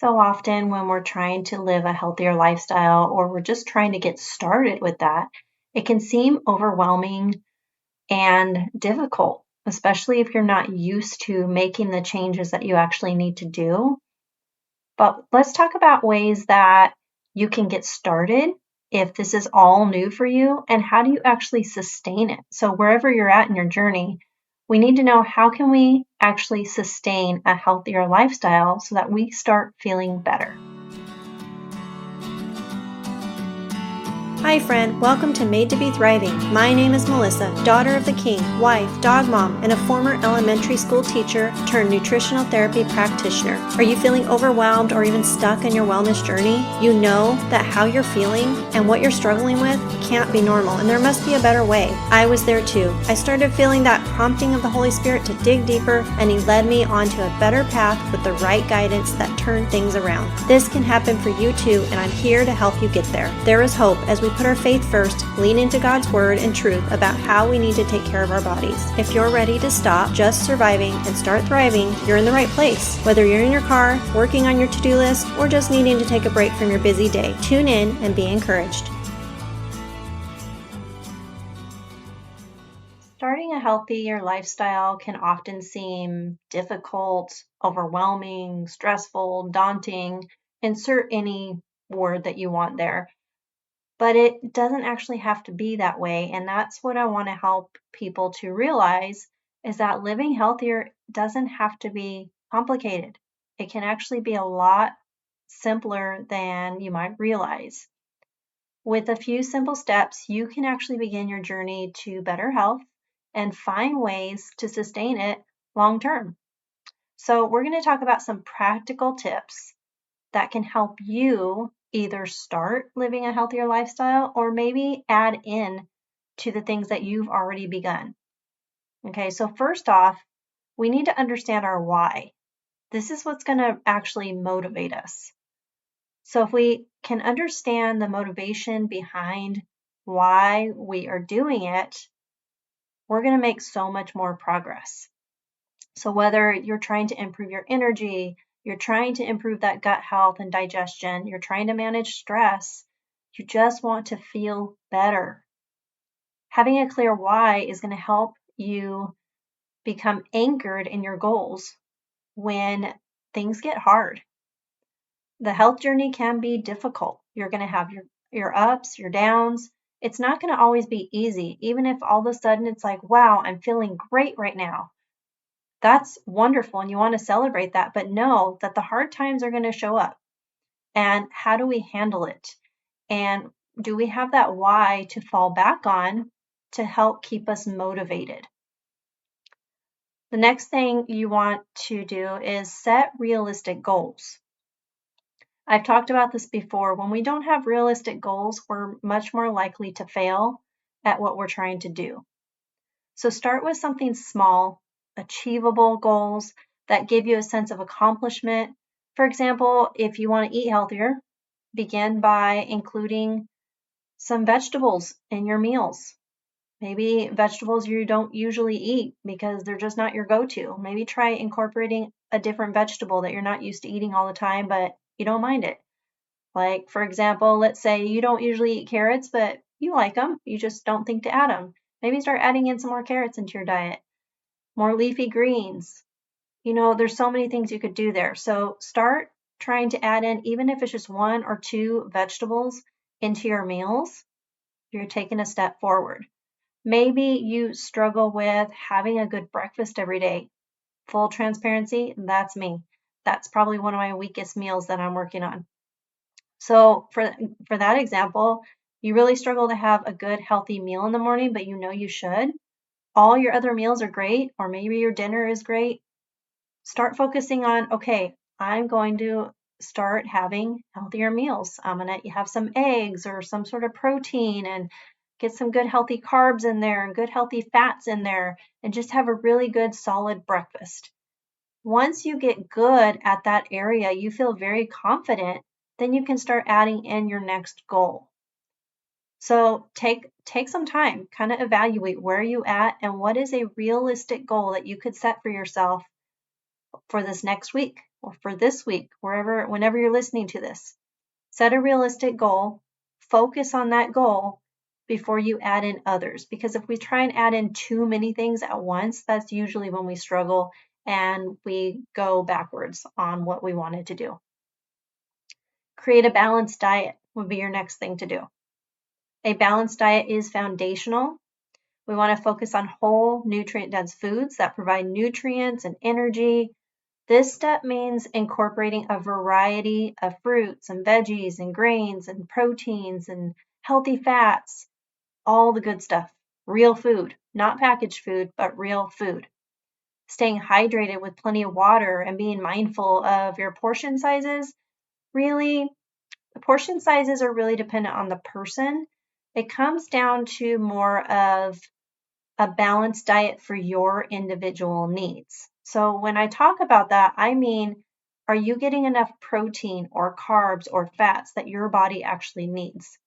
So often, when we're trying to live a healthier lifestyle or we're just trying to get started with that, it can seem overwhelming and difficult, especially if you're not used to making the changes that you actually need to do. But let's talk about ways that you can get started if this is all new for you, and how do you actually sustain it? So wherever you're at in your journey, we need to know, how can we actually sustain a healthier lifestyle so that we start feeling better. Hi friend, welcome to Made to Be Thriving. My name is Melissa, daughter of the king, wife, dog mom, and a former elementary school teacher turned nutritional therapy practitioner. Are you feeling overwhelmed or even stuck in your wellness journey? You know that how you're feeling and what you're struggling with can't be normal, and there must be a better way. I was there too. I started feeling that prompting of the Holy Spirit to dig deeper, and He led me onto a better path with the right guidance that turned things around. This can happen for you too, and I'm here to help you get there. There is hope as we put our faith first, lean into God's word and truth about how we need to take care of our bodies. If you're ready to stop just surviving and start thriving, you're in the right place. Whether you're in your car, working on your to-do list, or just needing to take a break from your busy day, tune in and be encouraged. Starting a healthier lifestyle can often seem difficult, overwhelming, stressful, daunting. Insert any word that you want there. But it doesn't actually have to be that way. And that's what I want to help people to realize, is that living healthier doesn't have to be complicated. It can actually be a lot simpler than you might realize. With a few simple steps, you can actually begin your journey to better health and find ways to sustain it long term. So, we're going to talk about some practical tips that can help you either start living a healthier lifestyle or maybe add in to the things that you've already begun. Okay, so first off, we need to understand our why. This is what's going to actually motivate us. So if we can understand the motivation behind why we are doing it, we're going to make so much more progress. So whether you're trying to improve your energy, you're trying to improve that gut health and digestion, you're trying to manage stress, you just want to feel better. Having a clear why is going to help you become anchored in your goals when things get hard. The health journey can be difficult. You're going to have your ups, your downs. It's not going to always be easy, even if all of a sudden it's like, wow, I'm feeling great right now. That's wonderful and you want to celebrate that, but know that the hard times are going to show up. And how do we handle it? And do we have that why to fall back on to help keep us motivated? The next thing you want to do is set realistic goals. I've talked about this before. When we don't have realistic goals, we're much more likely to fail at what we're trying to do. So start with something small, achievable goals that give you a sense of accomplishment. For example, if you want to eat healthier, begin by including some vegetables in your meals. Maybe vegetables you don't usually eat because they're just not your go-to. Maybe try incorporating a different vegetable that you're not used to eating all the time, but you don't mind it. Like, for example, let's say you don't usually eat carrots, but you like them. You just don't think to add them. Maybe start adding in some more carrots into your diet, more leafy greens. There's so many things you could do there. So start trying to add in, even if it's just 1 or 2 vegetables into your meals, you're taking a step forward. Maybe you struggle with having a good breakfast every day. Full transparency, that's me. That's probably one of my weakest meals that I'm working on. So for that example, you really struggle to have a good healthy meal in the morning, but you know you should. All your other meals are great, or maybe your dinner is great. Start focusing on, okay, I'm going to start having healthier meals. I'm going to have some eggs or some sort of protein and get some good healthy carbs in there and good healthy fats in there, and just have a really good solid breakfast. Once you get good at that area, you feel very confident, then you can start adding in your next goal. So take some time, kind of evaluate where you at and what is a realistic goal that you could set for yourself for this next week, or for this week, whenever you're listening to this. Set a realistic goal, focus on that goal before you add in others. Because if we try and add in too many things at once, that's usually when we struggle and we go backwards on what we wanted to do. Create a balanced diet would be your next thing to do. A balanced diet is foundational. We want to focus on whole, nutrient-dense foods that provide nutrients and energy. This step means incorporating a variety of fruits and veggies and grains and proteins and healthy fats, all the good stuff. Real food, not packaged food, but real food. Staying hydrated with plenty of water and being mindful of your portion sizes. Really, the portion sizes are really dependent on the person. It comes down to more of a balanced diet for your individual needs. So when I talk about that, I mean, are you getting enough protein or carbs or fats that your body actually needs?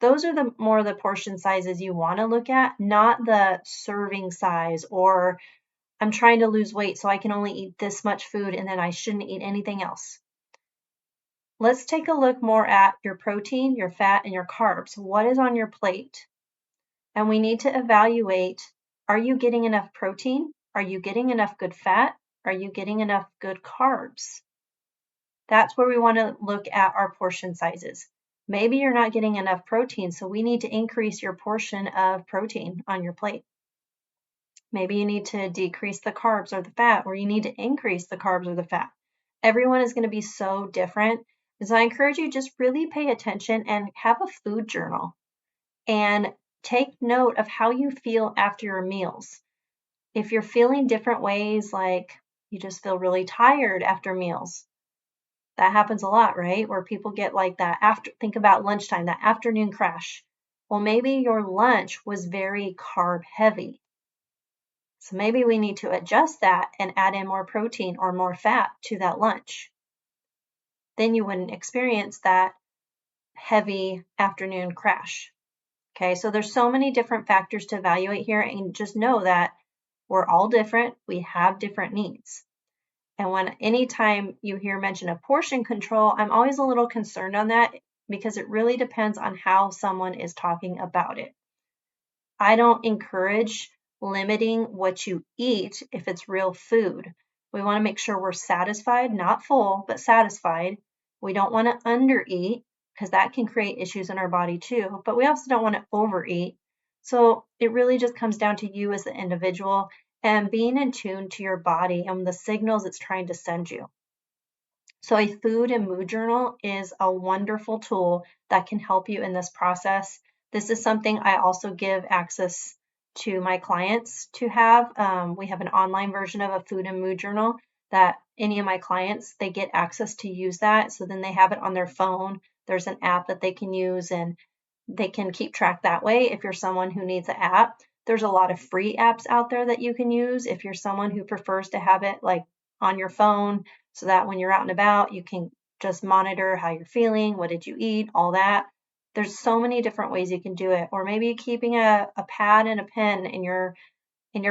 Those are the more the portion sizes you want to look at, not the serving size or I'm trying to lose weight so I can only eat this much food and then I shouldn't eat anything else. Let's take a look more at your protein, your fat, and your carbs. What is on your plate? And we need to evaluate, are you getting enough protein? Are you getting enough good fat? Are you getting enough good carbs? That's where we want to look at our portion sizes. Maybe you're not getting enough protein, so we need to increase your portion of protein on your plate. Maybe you need to decrease the carbs or the fat, or you need to increase the carbs or the fat. Everyone is going to be so different. So I encourage you just really pay attention and have a food journal and take note of how you feel after your meals. If you're feeling different ways, like you just feel really tired after meals, that happens a lot, right? Where people get like that think about lunchtime, that afternoon crash. Well, maybe your lunch was very carb heavy. So maybe we need to adjust that and add in more protein or more fat to that lunch. Then you wouldn't experience that heavy afternoon crash. Okay, so there's so many different factors to evaluate here, and just know that we're all different. We have different needs. And anytime you hear mention of portion control, I'm always a little concerned on that because it really depends on how someone is talking about it. I don't encourage limiting what you eat if it's real food. We want to make sure we're satisfied, not full, but satisfied. We don't want to undereat because that can create issues in our body too, but we also don't want to overeat. So it really just comes down to you as the individual and being in tune to your body and the signals it's trying to send you. So a food and mood journal is a wonderful tool that can help you in this process. This is something I also give access to my clients to have. We have an online version of a food and mood journal that any of my clients, they get access to use that. So then they have it on their phone. There's an app that they can use and they can keep track that way. If you're someone who needs an app, there's a lot of free apps out there that you can use. If you're someone who prefers to have it like on your phone, so that when you're out and about, you can just monitor how you're feeling, what did you eat, all that. There's so many different ways you can do it. Or maybe keeping a pad and a pen in your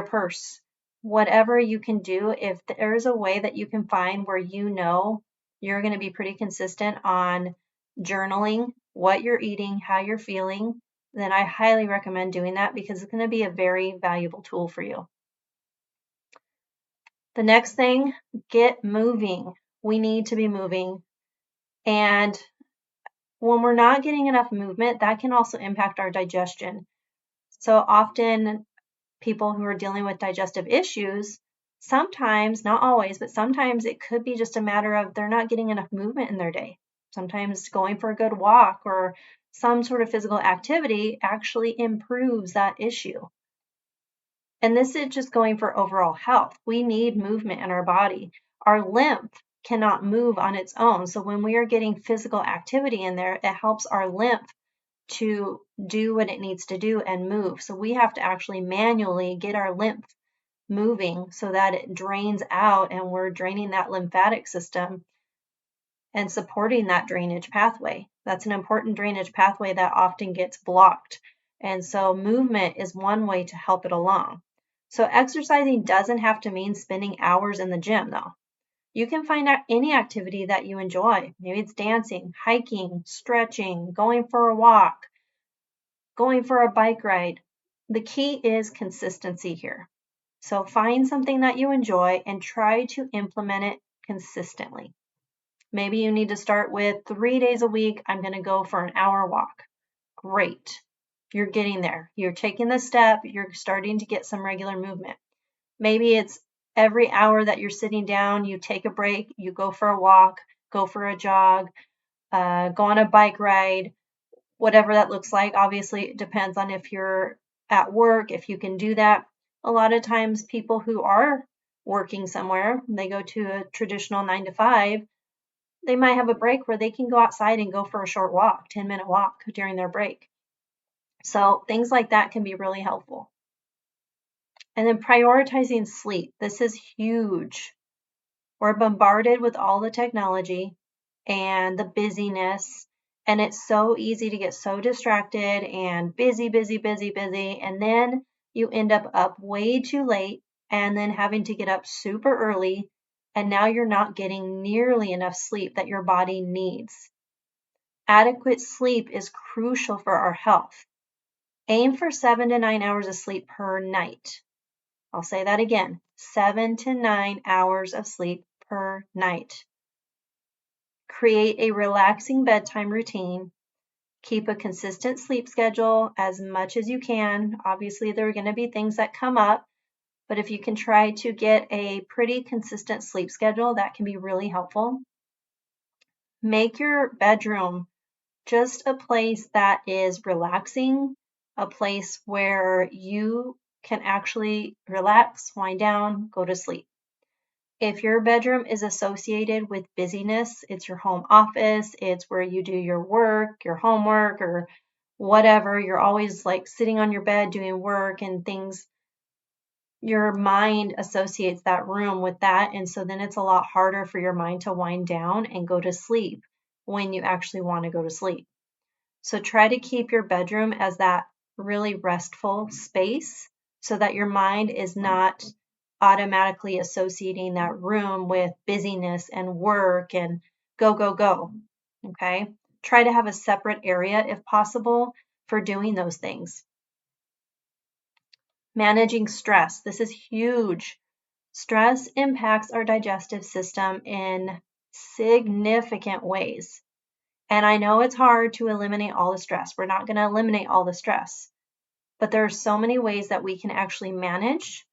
purse. Whatever you can do, if there's a way that you can find where you know you're going to be pretty consistent on journaling what you're eating, how you're feeling, then I highly recommend doing that because it's going to be a very valuable tool for you. The next thing, get moving. We need to be moving. And when we're not getting enough movement, that can also impact our digestion. So often people who are dealing with digestive issues, sometimes, not always, but sometimes it could be just a matter of they're not getting enough movement in their day. Sometimes going for a good walk or some sort of physical activity actually improves that issue. And this is just going for overall health. We need movement in our body. Our lymph cannot move on its own. So when we are getting physical activity in there, it helps our lymph to do what it needs to do and move. So we have to actually manually get our lymph moving so that it drains out and we're draining that lymphatic system and supporting that drainage pathway. That's an important drainage pathway that often gets blocked. And so movement is one way to help it along. So exercising doesn't have to mean spending hours in the gym though. You can find out any activity that you enjoy. Maybe it's dancing, hiking, stretching, going for a walk, going for a bike ride. The key is consistency here. So find something that you enjoy and try to implement it consistently. Maybe you need to start with 3 days a week. I'm going to go for an hour walk. Great. You're getting there. You're taking the step. You're starting to get some regular movement. Maybe it's every hour that you're sitting down, you take a break, you go for a walk, go for a jog, go on a bike ride, whatever that looks like. Obviously, it depends on if you're at work, if you can do that. A lot of times, people who are working somewhere, they go to a traditional 9 to 5, they might have a break where they can go outside and go for a short walk, 10-minute walk during their break. So things like that can be really helpful. And then prioritizing sleep. This is huge. We're bombarded with all the technology and the busyness, and it's so easy to get so distracted and busy, busy, busy, busy. And then you end up way too late and then having to get up super early. And now you're not getting nearly enough sleep that your body needs. Adequate sleep is crucial for our health. Aim for 7 to 9 hours of sleep per night. I'll say that again, 7 to 9 hours of sleep per night. Create a relaxing bedtime routine. Keep a consistent sleep schedule as much as you can. Obviously, there are going to be things that come up, but if you can try to get a pretty consistent sleep schedule, that can be really helpful. Make your bedroom just a place that is relaxing, a place where you can actually relax, wind down, go to sleep. If your bedroom is associated with busyness, it's your home office, it's where you do your work, your homework, or whatever, you're always like sitting on your bed doing work and things, your mind associates that room with that. And so then it's a lot harder for your mind to wind down and go to sleep when you actually want to go to sleep. So try to keep your bedroom as that really restful space so that your mind is not automatically associating that room with busyness and work and go, go, go. Okay. Try to have a separate area if possible for doing those things. Managing stress. This is huge. Stress impacts our digestive system in significant ways. And I know it's hard to eliminate all the stress. We're not going to eliminate all the stress, but there are so many ways that we can actually manage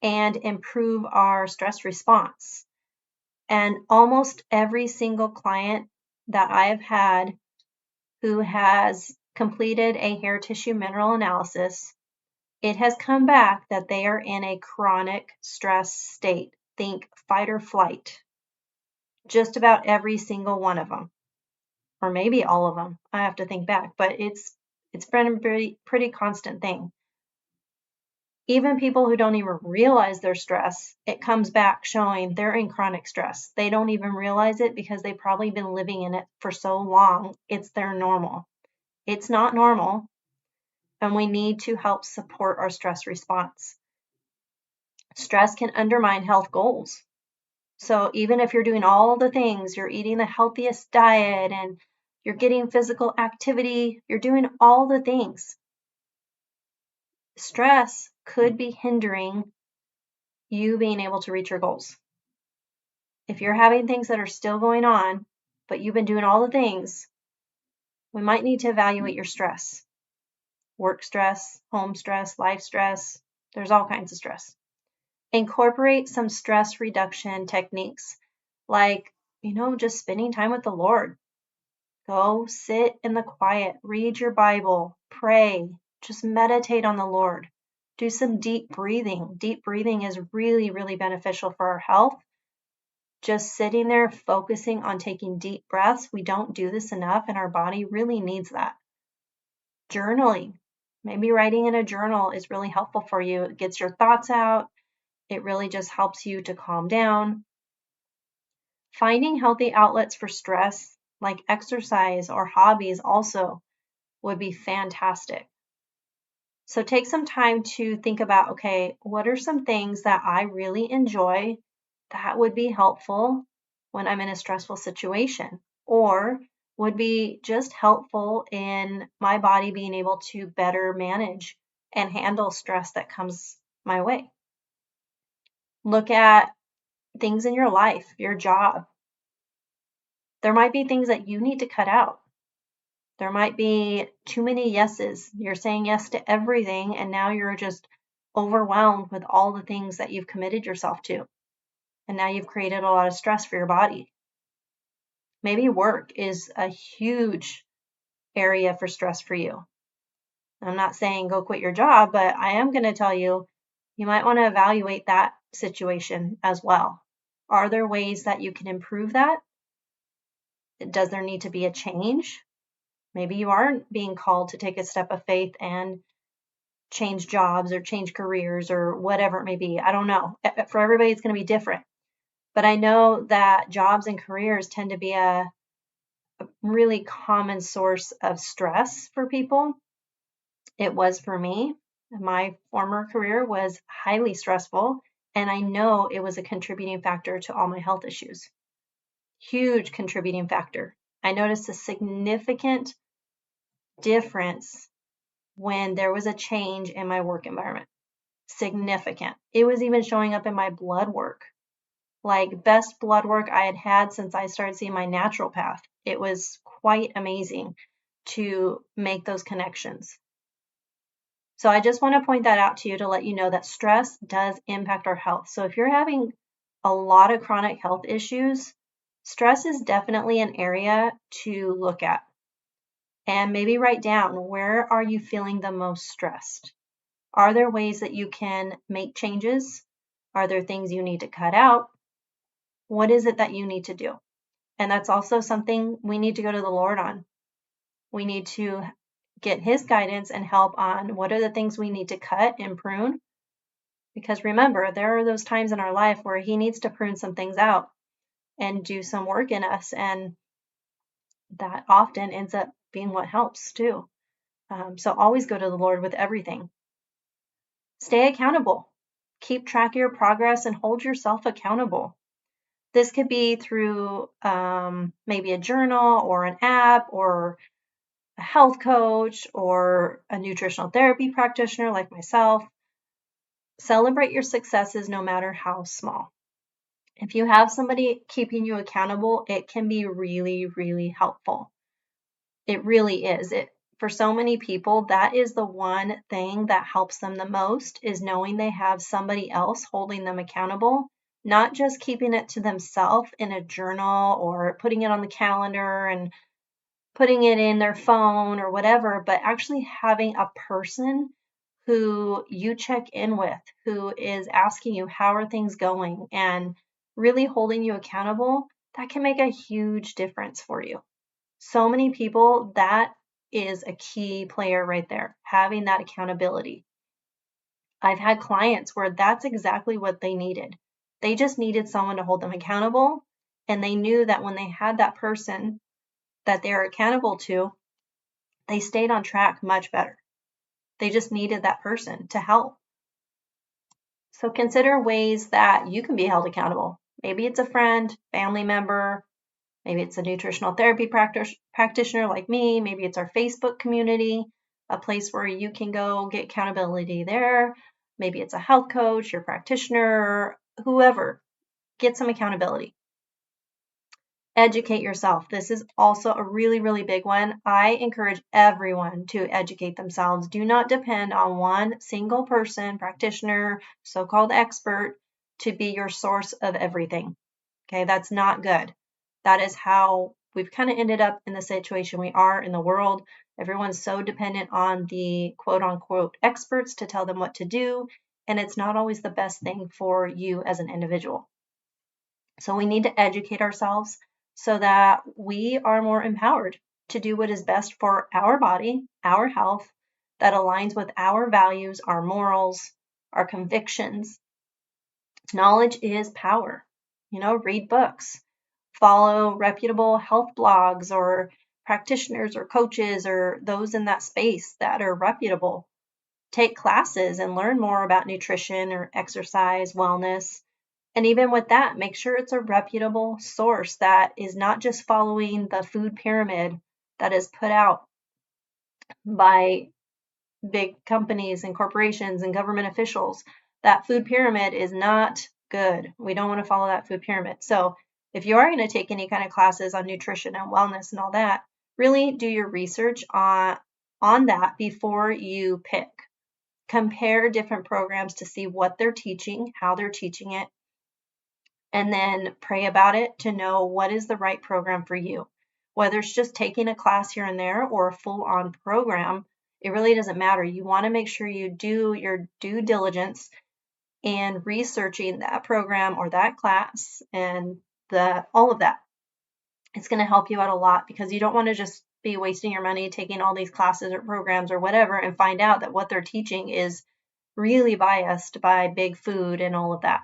and improve our stress response. And almost every single client that I have had who has completed a hair tissue mineral analysis, it has come back that they are in a chronic stress state. Think fight or flight. Just about every single one of them. Or maybe all of them. I have to think back, but it's been a pretty constant thing. Even people who don't even realize their stress, it comes back showing they're in chronic stress. They don't even realize it because they've probably been living in it for so long. It's their normal. It's not normal, and we need to help support our stress response. Stress can undermine health goals. So even if you're doing all the things, you're eating the healthiest diet and you're getting physical activity, you're doing all the things, stress could be hindering you being able to reach your goals. If you're having things that are still going on, but you've been doing all the things, we might need to evaluate your stress. Work stress, home stress, life stress, there's all kinds of stress. Incorporate some stress reduction techniques like, just spending time with the Lord. Go sit in the quiet, read your Bible, pray, just meditate on the Lord. Do some deep breathing. Deep breathing is really, really beneficial for our health. Just sitting there focusing on taking deep breaths, we don't do this enough, and our body really needs that. Journaling. Maybe writing in a journal is really helpful for you. It gets your thoughts out. It really just helps you to calm down. Finding healthy outlets for stress, like exercise or hobbies, also would be fantastic. So take some time to think about, okay, what are some things that I really enjoy that would be helpful when I'm in a stressful situation, or would be just helpful in my body being able to better manage and handle stress that comes my way. Look at things in your life, your job. There might be things that you need to cut out. There might be too many yeses. You're saying yes to everything, and now you're just overwhelmed with all the things that you've committed yourself to. And now you've created a lot of stress for your body. Maybe work is a huge area for stress for you. I'm not saying go quit your job, but I am going to tell you, you might want to evaluate that situation as well. Are there ways that you can improve that? Does there need to be a change? Maybe you are being called to take a step of faith and change jobs or change careers or whatever it may be. I don't know. For everybody, it's going to be different. But I know that jobs and careers tend to be a really common source of stress for people. It was for me. My former career was highly stressful, and I know it was a contributing factor to all my health issues. Huge contributing factor. I noticed a significant difference when there was a change in my work environment. Significant. It was even showing up in my blood work. Like best blood work I had had since I started seeing my naturopath. It was quite amazing to make those connections. So I just want to point that out to you to let you know that stress does impact our health. So if you're having a lot of chronic health issues, stress is definitely an area to look at. And maybe write down, where are you feeling the most stressed? Are there ways that you can make changes? Are there things you need to cut out? What is it that you need to do? And that's also something we need to go to the Lord on. We need to get His guidance and help on what are the things we need to cut and prune. Because remember, there are those times in our life where He needs to prune some things out and do some work in us. And that often ends up being what helps too. So always go to the Lord with everything. Stay accountable. Keep track of your progress and hold yourself accountable. This could be through maybe a journal or an app or a health coach or a nutritional therapy practitioner like myself. Celebrate your successes no matter how small. If you have somebody keeping you accountable, it can be really, really helpful. It really is. For so many people, that is the one thing that helps them the most, is knowing they have somebody else holding them accountable, not just keeping it to themselves in a journal or putting it on the calendar and putting it in their phone or whatever, but actually having a person who you check in with, who is asking you, how are things going, and really holding you accountable. That can make a huge difference for you. So many people, that is a key player right there, having that accountability. I've had clients where that's exactly what they needed. They just needed someone to hold them accountable, and they knew that when they had that person that they're accountable to, they stayed on track much better. They just needed that person to help. So consider ways that you can be held accountable. Maybe it's a friend, family member, maybe it's a nutritional therapy practitioner like me, maybe it's our Facebook community, a place where you can go get accountability there. Maybe it's a health coach, your practitioner, whoever. Get some accountability. Educate yourself. This is also a really, really big one. I encourage everyone to educate themselves. Do not depend on one single person, practitioner, so-called expert to be your source of everything. Okay, that's not good. That is how we've kind of ended up in the situation we are in the world. Everyone's so dependent on the quote unquote experts to tell them what to do, and it's not always the best thing for you as an individual. So we need to educate ourselves so that we are more empowered to do what is best for our body, our health, that aligns with our values, our morals, our convictions. Knowledge is power. Read books, follow reputable health blogs or practitioners or coaches or those in that space that are reputable. Take classes and learn more about nutrition or exercise, wellness. And even with that, make sure it's a reputable source that is not just following the food pyramid that is put out by big companies and corporations and government officials. That food pyramid is not good. We don't want to follow that food pyramid. So if you are going to take any kind of classes on nutrition and wellness and all that, really do your research on that before you pick. Compare different programs to see what they're teaching, how they're teaching it, and then pray about it to know what is the right program for you. Whether it's just taking a class here and there or a full-on program, it really doesn't matter. You want to make sure you do your due diligence in researching that program or that class and all of that. It's going to help you out a lot because you don't want to just be wasting your money taking all these classes or programs or whatever and find out that what they're teaching is really biased by big food and all of that.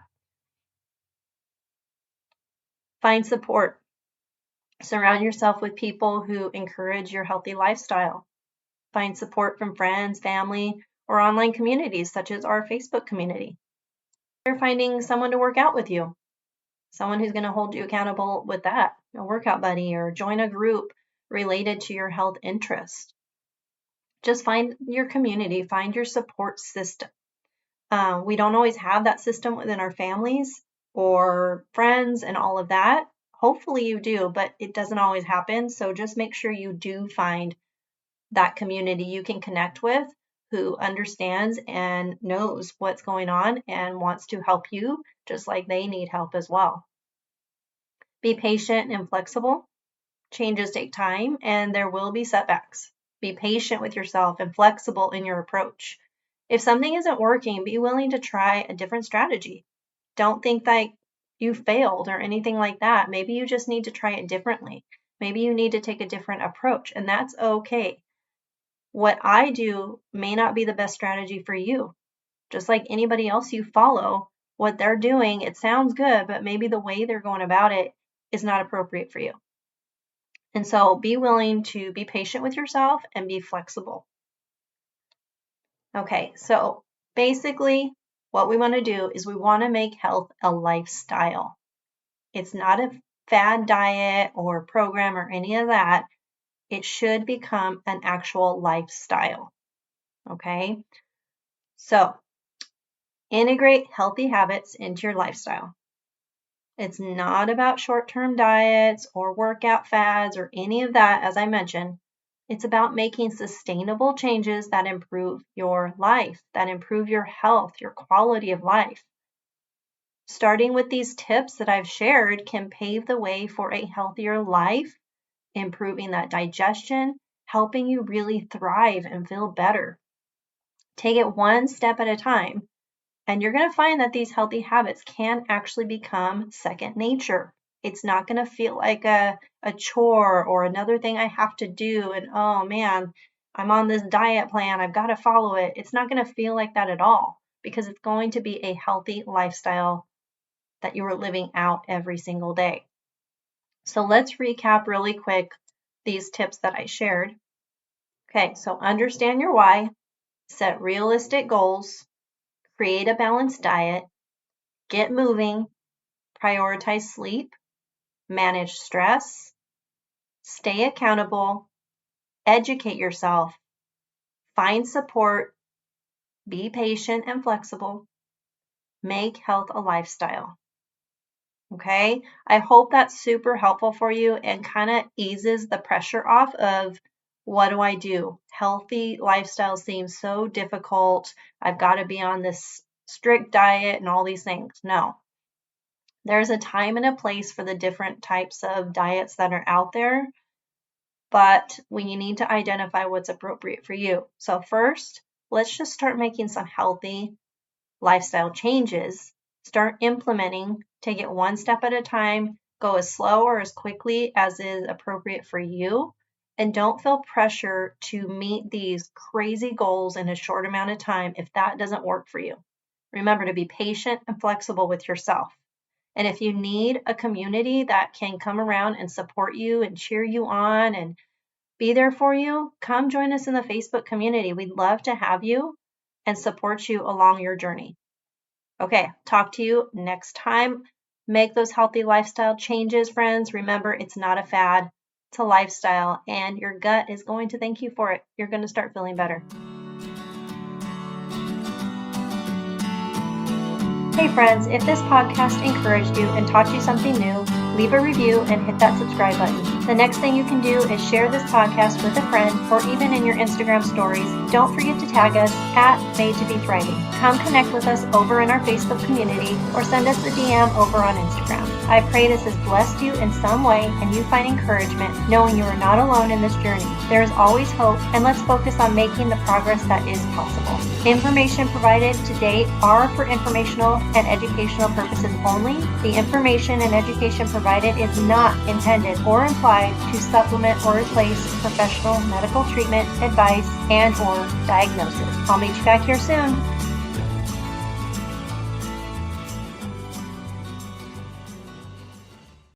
Find support. Surround yourself with people who encourage your healthy lifestyle. Find support from friends, family, or online communities such as our Facebook community. You're finding someone to work out with you, someone who's going to hold you accountable with that, a workout buddy, or join a group related to your health interest. Just find your community, find your support system. We don't always have that system within our families or friends and all of that. Hopefully you do, but it doesn't always happen. So just make sure you do find that community you can connect with who understands and knows what's going on and wants to help you just like they need help as well. Be patient and flexible. Changes take time and there will be setbacks. Be patient with yourself and flexible in your approach. If something isn't working, be willing to try a different strategy. Don't think that you failed or anything like that. Maybe you just need to try it differently. Maybe you need to take a different approach, and that's okay. What I do may not be the best strategy for you. Just like anybody else you follow, what they're doing, it sounds good, but maybe the way they're going about it is not appropriate for you. And so be willing to be patient with yourself and be flexible. Okay, so basically what we want to do is we want to make health a lifestyle. It's not a fad diet or program or any of that. It should become an actual lifestyle. Okay, so integrate healthy habits into your lifestyle. It's not about short-term diets or workout fads or any of that, as I mentioned. It's about making sustainable changes that improve your life, that improve your health, your quality of life. Starting with these tips that I've shared can pave the way for a healthier life, improving that digestion, helping you really thrive and feel better. Take it one step at a time, and you're going to find that these healthy habits can actually become second nature. It's not going to feel like a chore or another thing I have to do. And oh man, I'm on this diet plan. I've got to follow it. It's not going to feel like that at all because it's going to be a healthy lifestyle that you are living out every single day. So let's recap really quick these tips that I shared. Okay, so understand your why, set realistic goals, create a balanced diet, get moving, prioritize sleep, manage stress, stay accountable, educate yourself, find support, be patient and flexible, make health a lifestyle. Okay, I hope that's super helpful for you and kind of eases the pressure off of what do I do? Healthy lifestyle seems so difficult. I've got to be on this strict diet and all these things. No, there's a time and a place for the different types of diets that are out there, but we need to identify what's appropriate for you. So first, let's just start making some healthy lifestyle changes. Start implementing, take it one step at a time, go as slow or as quickly as is appropriate for you, and don't feel pressure to meet these crazy goals in a short amount of time if that doesn't work for you. Remember to be patient and flexible with yourself. And if you need a community that can come around and support you and cheer you on and be there for you, come join us in the Facebook community. We'd love to have you and support you along your journey. Okay, talk to you next time. Make those healthy lifestyle changes, friends. Remember, it's not a fad, it's a lifestyle, and your gut is going to thank you for it. You're going to start feeling better. Hey friends, if this podcast encouraged you and taught you something new, leave a review and hit that subscribe button. The next thing you can do is share this podcast with a friend or even in your Instagram stories. Don't forget to tag us at Made to Be Thriving. Come connect with us over in our Facebook community or send us a DM over on Instagram. I pray this has blessed you in some way and you find encouragement knowing you are not alone in this journey. There is always hope, and let's focus on making the progress that is possible. Information provided to date are for informational and educational purposes only. The information and education provided is not intended or implied to supplement or replace professional medical treatment, advice, and/or diagnosis. I'll meet you back here soon.